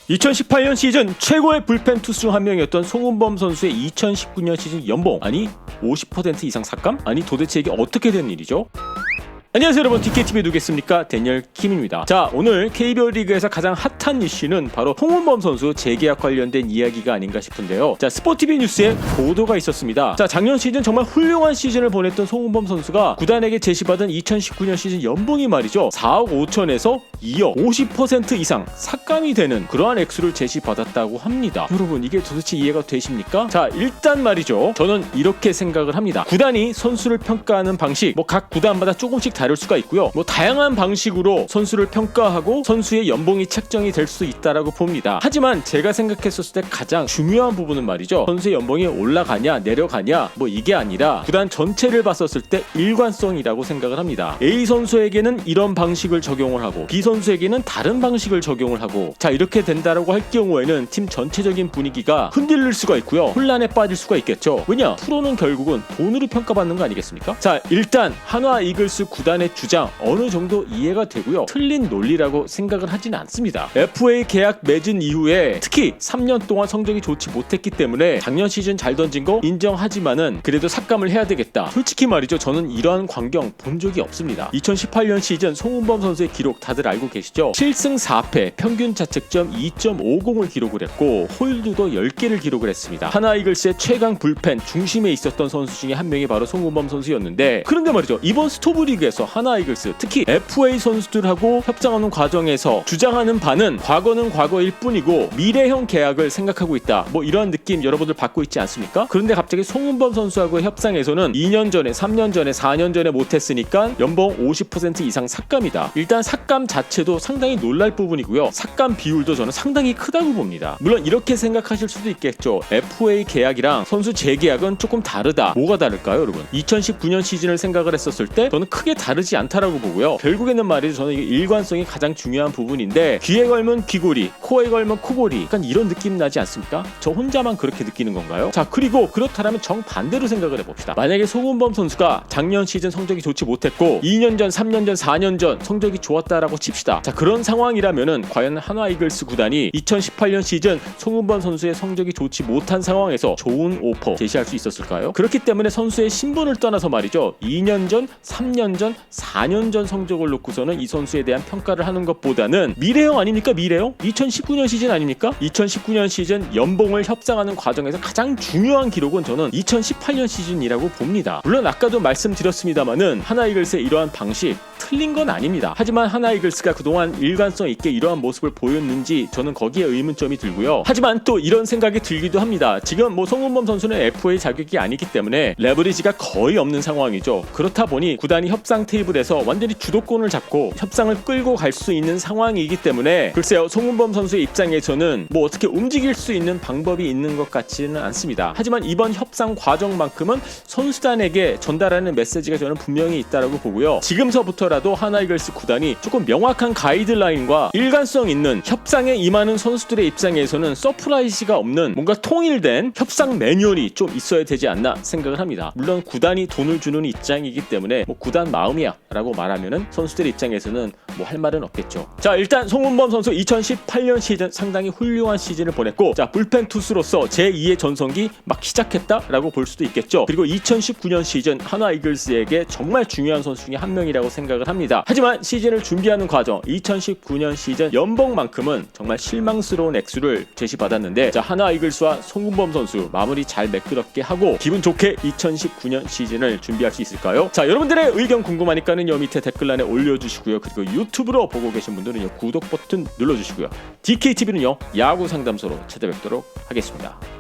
2018년 시즌 최고의 불펜 투수 중 한 명이었던 송은범 선수의 2019년 시즌 연봉, 아니 50% 이상 삭감? 아니 도대체 이게 어떻게 된 일이죠? 안녕하세요 여러분, DKTV 누구겠습니까? 데니얼 킴입니다. 자, 오늘 KBO 리그에서 가장 핫한 이슈는 바로 송은범 선수 재계약 관련된 이야기가 아닌가 싶은데요. 자, 스포티비 뉴스에 보도가 있었습니다. 자, 작년 시즌 정말 훌륭한 시즌을 보냈던 송은범 선수가 구단에게 제시받은 2019년 시즌 연봉이 말이죠, 4억 5천에서 2억 50% 이상 삭감이 되는 그러한 액수를 제시받았다고 합니다. 여러분, 이게 도대체 이해가 되십니까? 자, 일단 말이죠, 저는 이렇게 생각을 합니다. 구단이 선수를 평가하는 방식, 각 구단마다 조금씩 다를 수가 있고요. 다양한 방식으로 선수를 평가하고 선수의 연봉이 책정이 될 수 있다라고 봅니다. 하지만 제가 생각했었을 때 가장 중요한 부분은 말이죠, 선수의 연봉이 올라가냐 내려가냐 이게 아니라 구단 전체를 봤었을 때 일관성이라고 생각을 합니다. A 선수에게는 이런 방식을 적용을 하고 B 선수에게는 다른 방식을 적용을 하고, 자, 이렇게 된다라고 할 경우에는 팀 전체적인 분위기가 흔들릴 수가 있고요, 혼란에 빠질 수가 있겠죠. 왜냐? 프로는 결국은 돈으로 평가받는 거 아니겠습니까? 자, 일단 한화 이글스 구단의 주장 어느 정도 이해가 되고요, 틀린 논리라고 생각을 하지는 않습니다. FA 계약 맺은 이후에 특히 3년 동안 성적이 좋지 못했기 때문에 작년 시즌 잘 던진 거 인정하지만은 그래도 삭감을 해야 되겠다. 솔직히 말이죠, 저는 이러한 광경 본 적이 없습니다. 2018년 시즌 송은범 선수의 기록 다들 알고 계시죠? 7승 4패, 평균 자책점 2.50을 기록을 했고 홀드도 10개를 기록을 했습니다. 한화 이글스의 최강 불펜 중심에 있었던 선수 중에 한 명이 바로 송은범 선수였는데, 그런데 말이죠, 이번 스토브리그에서 한화 이글스 특히 FA 선수들하고 협상하는 과정에서 주장하는 바는 과거는 과거일 뿐이고 미래형 계약을 생각하고 있다, 이런 느낌 여러분들 받고 있지 않습니까? 그런데 갑자기 송은범 선수하고 협상에서는 2년 전에 3년 전에 4년 전에 못했으니까 연봉 50% 이상 삭감이다. 일단 삭감 자체도 상당히 놀랄 부분이고요, 삭감 비율도 저는 상당히 크다고 봅니다. 물론 이렇게 생각하실 수도 있겠죠. FA 계약이랑 선수 재계약은 조금 다르다. 뭐가 다를까요 여러분? 2019년 시즌을 생각을 했었을 때 저는 크게 다르지 않다라고 보고요, 결국에는 말이죠, 저는 이게 일관성이 가장 중요한 부분인데, 귀에 걸면 귀고리, 코에 걸면 코고리, 약간 이런 느낌 나지 않습니까? 저 혼자만 그렇게 느끼는 건가요? 자, 그리고 그렇다면 정반대로 생각을 해봅시다. 만약에 송은범 선수가 작년 시즌 성적이 좋지 못했고 2년 전, 3년 전, 4년 전 성적이 좋았다라고 칩시다. 자, 그런 상황이라면은 과연 한화 이글스 구단이 2018년 시즌 송은범 선수의 성적이 좋지 못한 상황에서 좋은 오퍼 제시할 수 있었을까요? 그렇기 때문에 선수의 신분을 떠나서 말이죠, 2년 전, 3년 전, 4년 전 성적을 놓고서는 이 선수에 대한 평가를 하는 것보다는 미래형 아닙니까? 미래형? 2019년 시즌 아닙니까? 2019년 시즌 연봉을 협상하는 과정에서 가장 중요한 기록은 저는 2018년 시즌이라고 봅니다. 물론 아까도 말씀드렸습니다만은 한화 이글스의 이러한 방식 틀린 건 아닙니다. 하지만 한화 이글스가 그동안 일관성 있게 이러한 모습을 보였는지 저는 거기에 의문점이 들고요. 하지만 또 이런 생각이 들기도 합니다. 지금 송은범 선수는 FA 자격이 아니기 때문에 레버리지가 거의 없는 상황이죠. 그렇다 보니 구단이 협상 테이블에서 완전히 주도권을 잡고 협상을 끌고 갈 수 있는 상황이기 때문에, 글쎄요, 송은범 선수의 입장에서는 어떻게 움직일 수 있는 방법이 있는 것 같지는 않습니다. 하지만 이번 협상 과정만큼은 선수단에게 전달하는 메시지가 저는 분명히 있다라고 보고요, 지금서부터라도 한화 이글스 구단이 조금 명확한 가이드라인과 일관성 있는 협상에 임하는 선수들의 입장에서는 서프라이즈가 없는 뭔가 통일된 협상 매뉴얼이 좀 있어야 되지 않나 생각을 합니다. 물론 구단이 돈을 주는 입장이기 때문에 구단 마음이야 라고 말하면은 선수들의 입장에서는 할 말은 없겠죠. 자, 일단 송은범 선수 2018년 시즌 상당히 훌륭한 시즌을 보냈고, 자, 불펜 투수로서 제2의 전성기 막 시작했다라고 볼 수도 있겠죠. 그리고 2019년 시즌 한화 이글스에게 정말 중요한 선수 중에 한 명이라고 생각을 합니다. 하지만 시즌을 준비하는 과정 2019년 시즌 연봉만큼은 정말 실망스러운 액수를 제시받았는데, 자, 한화 이글스와 송은범 선수 마무리 잘 매끄럽게 하고 기분 좋게 2019년 시즌을 준비할 수 있을까요? 자, 여러분들의 의견 궁금하니까는 요 밑에 댓글란에 올려주시고요, 그리고 유튜브로 보고 계신 분들은 구독 버튼 눌러주시고요, DKTV는요 야구 상담소로 찾아뵙도록 하겠습니다.